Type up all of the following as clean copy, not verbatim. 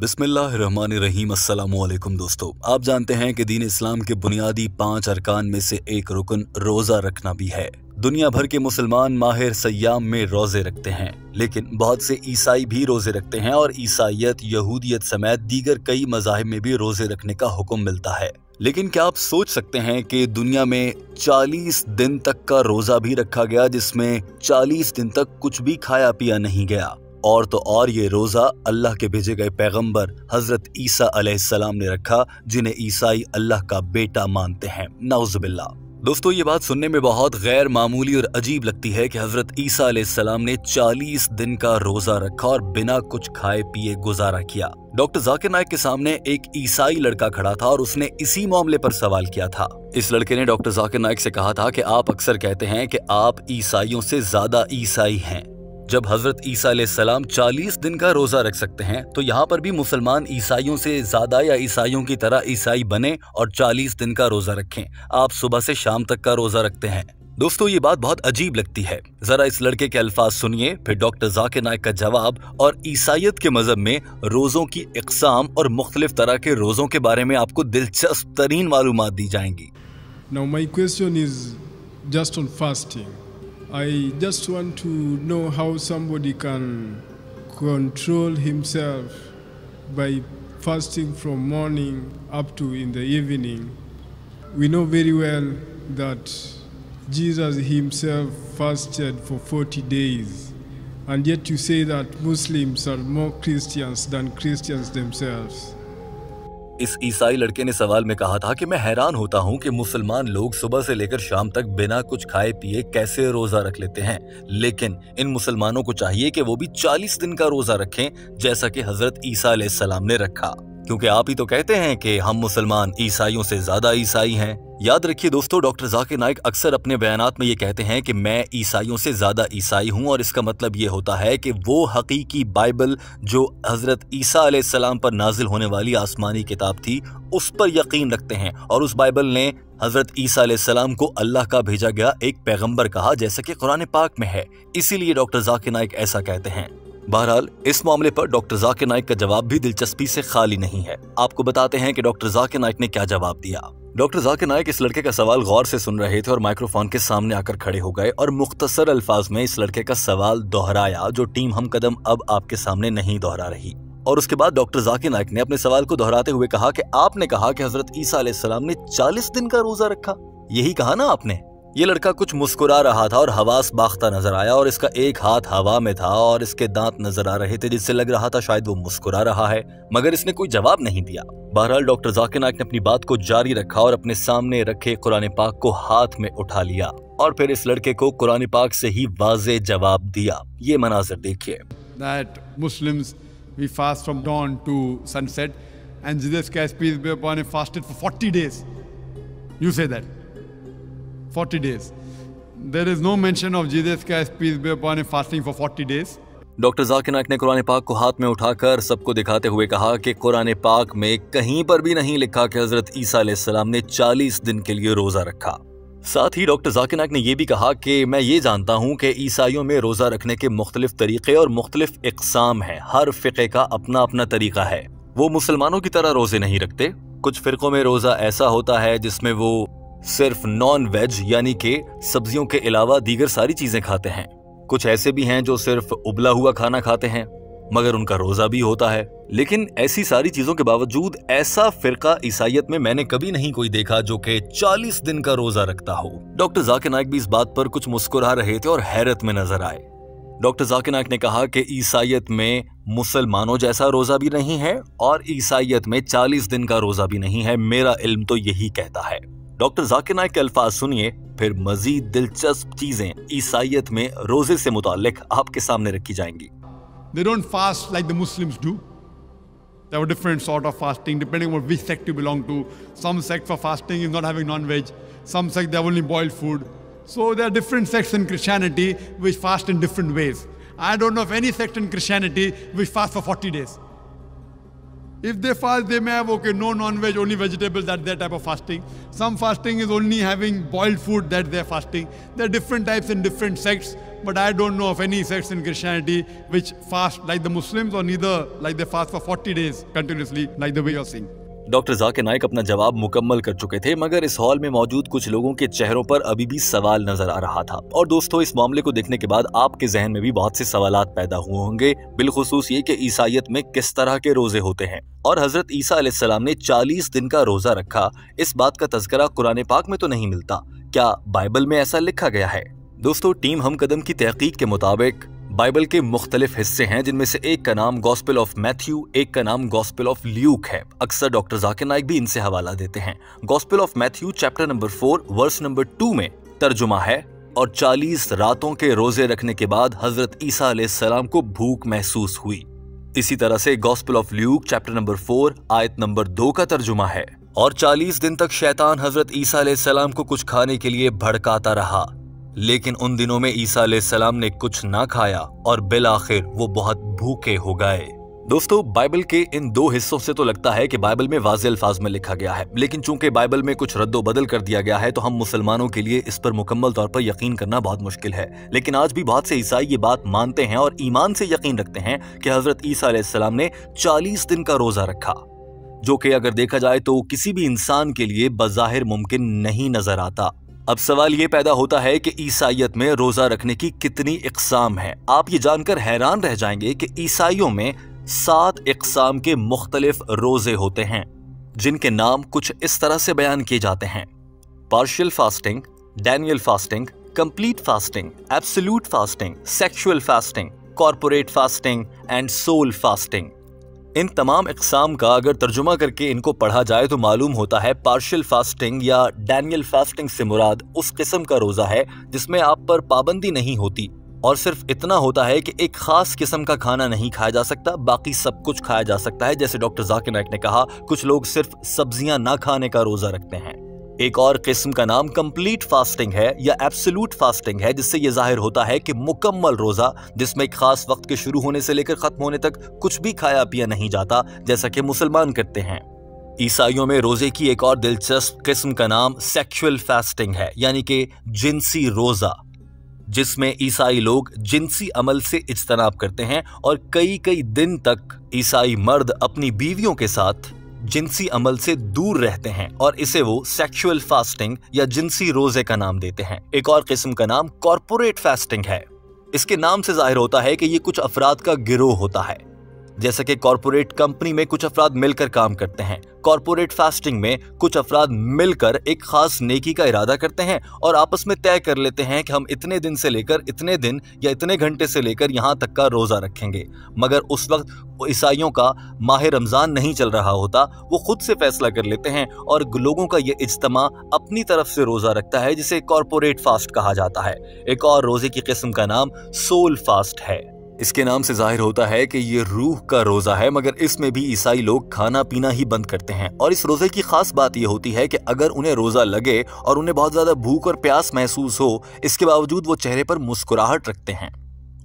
बिस्मिल्लाहिर्रहमानिर्रहीम। अस्सलामुअलैकुम दोस्तों, आप जानते हैं कि दीन इस्लाम के बुनियादी 5 अरकान में से एक रुकन रोज़ा रखना भी है। दुनिया भर के मुसलमान माहिर सय्याम में रोज़े रखते हैं, लेकिन बहुत से ईसाई भी रोज़े रखते हैं और ईसाईयत, यहूदियत समेत दीगर कई मज़ाहिब में भी रोज़े रखने का हुक्म मिलता है। लेकिन क्या आप सोच सकते हैं कि दुनिया में 40 दिन तक का रोज़ा भी रखा गया, जिसमें 40 दिन तक कुछ भी खाया पिया नहीं गया। और तो और ये रोज़ा अल्लाह के भेजे गए पैगंबर हजरत ईसा अलैहिस्सलाम ने रखा, जिन्हें ईसाई अल्लाह का बेटा मानते हैं। नाउज़ुबिल्लाह। दोस्तों, ये बात सुनने में बहुत गैर मामूली और अजीब लगती है कि हजरत ईसा अलैहिस्सलाम ने 40 दिन का रोज़ा रखा और बिना कुछ खाए पिए गुजारा किया। डॉक्टर जाकिर नाइक के सामने एक ईसाई लड़का खड़ा था और उसने इसी मामले पर सवाल किया था। इस लड़के ने डॉक्टर जाकिर नाइक से कहा था कि आप अक्सर कहते हैं कि आप ईसाइयों से ज्यादा ईसाई हैं। जब हजरत ईसा अलैहिस्सलाम 40 दिन का रोजा रख सकते हैं, तो यहाँ पर भी मुसलमान ईसाइयों से ज्यादा या ईसाइयों की तरह ईसाई बने और 40 दिन का रोजा रखें। आप सुबह से शाम तक का रोजा रखते हैं। दोस्तों, ये बात बहुत अजीब लगती है। जरा इस लड़के के अल्फाज सुनिए, फिर डॉक्टर जाकिर नाइक का जवाब और ईसाइयत के मजहब में रोजों की इक़साम और मुख्तलिफ तरह के रोजों के बारे में आपको दिलचस्प तरीन मालूमात दी जाएंगी। Now my question is just on fasting. I just want to know how somebody can control himself by fasting from morning up to in the evening. We know very well that Jesus himself fasted for 40 days, and yet you say that Muslims are more Christians than Christians themselves. इस ईसाई लड़के ने सवाल में कहा था कि मैं हैरान होता हूं कि मुसलमान लोग सुबह से लेकर शाम तक बिना कुछ खाए पिए कैसे रोजा रख लेते हैं, लेकिन इन मुसलमानों को चाहिए कि वो भी 40 दिन का रोजा रखें, जैसा कि हजरत ईसा अलैहिस्सलाम ने रखा। क्योंकि आप ही तो कहते हैं कि हम मुसलमान ईसाइयों से ज्यादा ईसाई हैं। याद रखिए दोस्तों, डॉक्टर जाकिर नाइक अक्सर अपने बयानात में ये कहते हैं कि मैं ईसाइयों से ज्यादा ईसाई हूं, और इसका मतलब ये होता है कि वो हकीकी बाइबल जो हजरत ईसा अलैहिस्सलाम पर नाजिल होने वाली आसमानी किताब थी, उस पर यकीन रखते हैं, और उस बाइबल ने हजरत ईसा अलैहिस्सलाम को अल्लाह का भेजा गया एक पैगंबर कहा, जैसा कि कुरान पाक में है। इसीलिए डॉक्टर जाकिर नाइक ऐसा कहते हैं। बहरहाल, इस मामले पर डॉक्टर जाकिर नाइक का जवाब भी दिलचस्पी से खाली नहीं है। आपको बताते हैं कि डॉक्टर जाकिर नाइक ने क्या जवाब दिया। डॉक्टर जाकिर नाइक इस लड़के का सवाल गौर से सुन रहे थे और माइक्रोफोन के सामने आकर खड़े हो गए और मुख्तसर अल्फाज में इस लड़के का सवाल दोहराया, जो टीम हम कदम अब आपके सामने नहीं दोहरा रही। और उसके बाद डॉक्टर जाकिर नाइक ने अपने सवाल को दोहराते हुए कहा कि आपने कहा कि हजरत ईसा अलैहिस्सलाम ने 40 दिन का रोजा रखा, यही कहा ना आपने। ये लड़का कुछ मुस्कुरा रहा था और हवास बाख्ता नजर आया, और इसका एक हाथ हवा में था और इसके दांत नजर आ रहे थे, जिससे लग रहा था शायद वो मुस्कुरा रहा है, मगर इसने कोई जवाब नहीं दिया। बहरहाल, डॉक्टर जाकिर नाइक ने अपनी बात को जारी रखा और अपने सामने रखे कुरान पाक को हाथ में उठा लिया और फिर इस लड़के को कुरान पाक से ही वाज़े जवाब दिया। ये मनाज़र देखिए। That Muslims we fast from dawn to sunset, and Jesus Christ peace be upon him fasted for 40 days. You say that 40 days. There is no mention of Jesus Christ peace be upon him fasting for 40 days. Doctor Zakir Naik ने कुरान पाक को हाथ में उठाकर सबको दिखाते हुए कहा कि कुरान पाक में कहीं पर भी नहीं लिखा कि हजरत ईसा अलैहिस्सलाम ने 40 दिन के लिए रोजा रखा। साथ ही डॉक्टर जाकिर नाइक ने यह भी कहा कि मैं ये जानता हूं कि ईसाइयों में रोजा रखने के मुख्तलिफ तरीके और मुख्तलिफ इक़साम हैं। हर फ़िक़े का अपना अपना तरीका है। वो मुसलमानों की तरह रोजे नहीं रखते। कुछ फ़िरक़ों में रोजा ऐसा होता है जिसमें वो सिर्फ नॉन वेज यानी कि सब्जियों के अलावा दीगर सारी चीजें खाते हैं। कुछ ऐसे भी हैं जो सिर्फ उबला हुआ खाना खाते हैं, मगर उनका रोजा भी होता है। लेकिन ऐसी सारी चीजों के बावजूद ऐसा फिरका ईसाईयत में मैंने कभी नहीं कोई देखा जो कि 40 दिन का रोजा रखता हो। डॉक्टर जाकिर नाइक भी इस बात पर कुछ मुस्कुरा रहे थे और हैरत में नजर आए। डॉक्टर जाकिर नाइक ने कहा कि ईसाईयत में मुसलमानों जैसा रोजा भी नहीं है और ईसाईयत में 40 दिन का रोजा भी नहीं है। मेरा इल्म तो यही कहता है। डॉक्टर जाकिर नाइक के अल्फाज सुनिए, फिर मजीद दिलचस्प चीजें ईसाईयत में रोजे से मुताल्लिक आपके सामने रखी जाएंगी। They don't fast like the Muslims do. They have a different sort of fasting depending on which sect you belong to. Some sect for fasting is not having non-veg. Some sect they have only boiled food. So there are different sects in Christianity which fast in different ways. I don't know of any sect in Christianity which fast for 40 days. If they fast, they may have, okay, no non-veg, only vegetables, that's their type of fasting. Some fasting is only having boiled food, that's their fasting. There are different types in different sects. but I don't know of any sects in Christianity which fast like the Muslims or neither like they fast for 40 days continuously like the way you're saying. Doctor Zakir Naik अपना जवाब मुकम्मल कर चुके थे, मगर इस hall में मौजूद कुछ लोगों के चेहरों पर अभी भी सवाल नजर आ रहा था। और दोस्तों, इस मामले को देखने के बाद आपके जहन में भी बहुत से सवालात पैदा हुए होंगे, बिलखुसूस ये कि ईसाईयत में किस तरह के रोजे होते हैं और हजरत ईसा अलैहिस्सलाम ने 40 दिन का रोजा रखा। इस बात का तज़किरा कुरान पाक में तो नहीं मिलता, क्या बाइबल में ऐसा लिखा गया है? दोस्तों, टीम हम कदम की तहकीक के मुताबिक बाइबल के मुख्तलिफ हिस्से हैं, जिनमें से एक का नाम गॉस्पेल ऑफ मैथ्यू, एक का नाम गॉस्पेल ऑफ ल्यूक है। अक्सर डॉक्टर जाकिर नाइक भी इनसे हवाला देते हैं। Gospel of Matthew chapter number 4 verse number 2 में तर्जुमा है, और 40 रातों के रोजे रखने के बाद हजरत ईसा अलैहिस्सलाम को भूख महसूस हुई। इसी तरह से gospel of Luke chapter number 4 आयत नंबर 2 का तर्जुमा है, और 40 दिन तक शैतान हजरत ईसा अलैहिस्सलाम को कुछ खाने के लिए भड़काता रहा, लेकिन उन दिनों में ईसा अलैहिस्सलाम ने कुछ ना खाया और बिलाखिर वो बहुत भूखे हो गए। दोस्तों, बाइबल के इन दो हिस्सों से तो लगता है कि बाइबल में वाज़ेह अल्फाज में लिखा गया है, लेकिन चूंकि बाइबल में कुछ रद्दो बदल कर दिया गया है तो हम मुसलमानों के लिए इस पर मुकम्मल तौर पर यकीन करना बहुत मुश्किल है। लेकिन आज भी बहुत से ईसाई ये बात मानते हैं और ईमान से यकीन रखते हैं कि हजरत ईसा अलैहिस्सलाम ने 40 दिन का रोजा रखा, जो कि अगर देखा जाए तो किसी भी इंसान के लिए बज़ाहिर मुमकिन नहीं नजर आता। अब सवाल ये पैदा होता है कि ईसाईयत में रोजा रखने की कितनी इक़साम है। आप ये जानकर हैरान रह जाएंगे कि ईसाइयों में 7 इक़साम के मुख्तलिफ रोजे होते हैं, जिनके नाम कुछ इस तरह से बयान किए जाते हैं: partial fasting, Daniel fasting, complete fasting, absolute fasting, sexual fasting, corporate fasting and soul fasting. इन तमाम इक़साम का अगर तर्जुमा करके इनको पढ़ा जाए तो मालूम होता है पार्शियल फास्टिंग या डैनियल फास्टिंग से मुराद उस किस्म का रोजा है जिसमें आप पर पाबंदी नहीं होती और सिर्फ इतना होता है कि एक खास किस्म का खाना नहीं खाया जा सकता, बाकी सब कुछ खाया जा सकता है। जैसे डॉक्टर जाकिर नाइक ने कहा, कुछ लोग सिर्फ सब्जियां ना खाने का रोजा रखते हैं। एक और किस्म का नाम कंप्लीट फास्टिंग है या एब्सोल्यूट फास्टिंग है, जिससे यह जाहिर होता है कि मुकम्मल रोजा जिसमें एक खास वक्त के शुरू होने से लेकर खत्म होने तक कुछ भी खाया पिया नहीं जाता, जैसा कि मुसलमान करते हैं। ईसाइयों में रोजे की एक और दिलचस्प किस्म का नाम सेक्सुअल फास्टिंग है, यानी कि जिनसी रोजा, जिसमें ईसाई लोग जिनसी अमल से इज्तनाब करते हैं और कई कई दिन तक ईसाई मर्द अपनी बीवियों के साथ जिनसी अमल से दूर रहते हैं और इसे वो सेक्सुअल फास्टिंग या जिनसी रोजे का नाम देते हैं। एक और किस्म का नाम कॉर्पोरेट फास्टिंग है। इसके नाम से जाहिर होता है कि ये कुछ अफराद का गिरोह होता है, जैसे कि कॉर्पोरेट कंपनी में कुछ अफराद मिलकर काम करते हैं। कॉर्पोरेट फास्टिंग में कुछ अफराद मिलकर एक खास नेकी का इरादा करते हैं और आपस में तय कर लेते हैं कि हम इतने दिन से लेकर इतने दिन या इतने घंटे से लेकर यहाँ तक का रोजा रखेंगे। मगर उस वक्त ईसाइयों का माह रमजान नहीं चल रहा होता, वो खुद से फैसला कर लेते हैं और लोगों का ये इज्तिमा अपनी तरफ से रोजा रखता है, जिसे कॉर्पोरेट फास्ट कहा जाता है। एक और रोजे की किस्म का नाम सोल फास्ट है। इसके नाम से जाहिर होता है कि ये रूह का रोजा है, मगर इसमें भी ईसाई लोग खाना पीना ही बंद करते हैं। और इस रोजे की खास बात ये होती है कि अगर उन्हें रोजा लगे और उन्हें बहुत ज्यादा भूख और प्यास महसूस हो, इसके बावजूद वो चेहरे पर मुस्कुराहट रखते हैं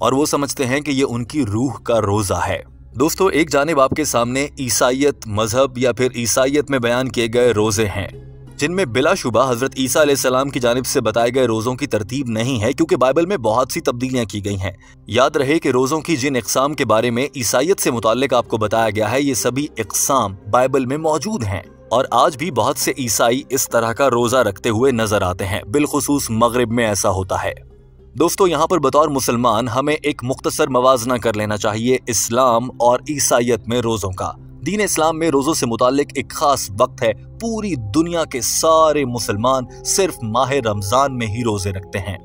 और वो समझते हैं कि ये उनकी रूह का रोजा है। दोस्तों, एक जानिब आपके सामने ईसाईयत मजहब या फिर ईसाईयत में बयान किए गए रोजे हैं, जिनमें बिलाशुबा हजरत ईसा अलैहिस्सलाम की जानिब से बताए गए रोजों की तरतीब नहीं है, क्योंकि बाइबल में बहुत सी तब्दीलियां की गई हैं। याद रहे कि रोजों की जिन इक़साम के बारे में ईसाईयत से मुताल्लिक आपको बताया गया है, ये सभी इक़साम बाइबल में मौजूद हैं और आज भी बहुत से ईसाई इस तरह का रोजा रखते हुए नजर आते हैं। बिलखुसूस मगरिब में ऐसा होता है। दोस्तों, यहाँ पर बतौर मुसलमान हमें एक मुख्तसर मवाजना कर लेना चाहिए इस्लाम और ईसाईयत में रोजों का। दीन इस्लाम में रोजों से मुताल्लिक एक खास वक्त है। पूरी दुनिया के सारे मुसलमान सिर्फ माह रमजान में ही रोजे रखते हैं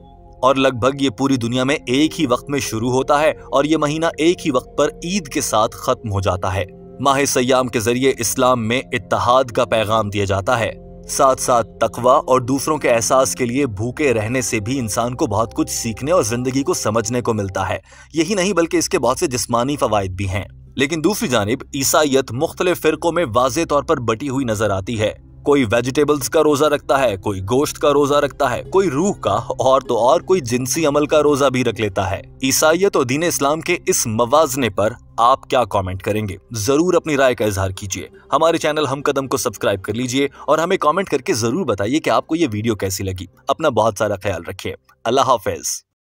और लगभग ये पूरी दुनिया में एक ही वक्त में शुरू होता है और ये महीना एक ही वक्त पर ईद के साथ खत्म हो जाता है। माह सयाम के जरिए इस्लाम में इत्तेहाद का पैगाम दिया जाता है। साथ साथ तकवा और दूसरों के एहसास के लिए भूखे रहने से भी इंसान को बहुत कुछ सीखने और जिंदगी को समझने को मिलता है। यही नहीं बल्कि इसके बहुत से जिस्मानी फवाइद भी हैं। लेकिन दूसरी जानिब ईसाईयत मुख्तलिफ फिरकों में वाज़े तौर पर बटी हुई नजर आती है। कोई वेजिटेबल्स का रोजा रखता है, कोई गोश्त का रोजा रखता है, कोई रूह का और तो और कोई जिनसी अमल का रोजा भी रख लेता है। ईसाईयत और दीन इस्लाम के इस मवाजने पर आप क्या कमेंट करेंगे? जरूर अपनी राय का इजहार कीजिए। हमारे चैनल हम कदम को सब्सक्राइब कर लीजिए और हमें कमेंट करके जरूर बताइए कि आपको ये वीडियो कैसी लगी। अपना बहुत सारा ख्याल रखिए। अल्लाह हाफिज।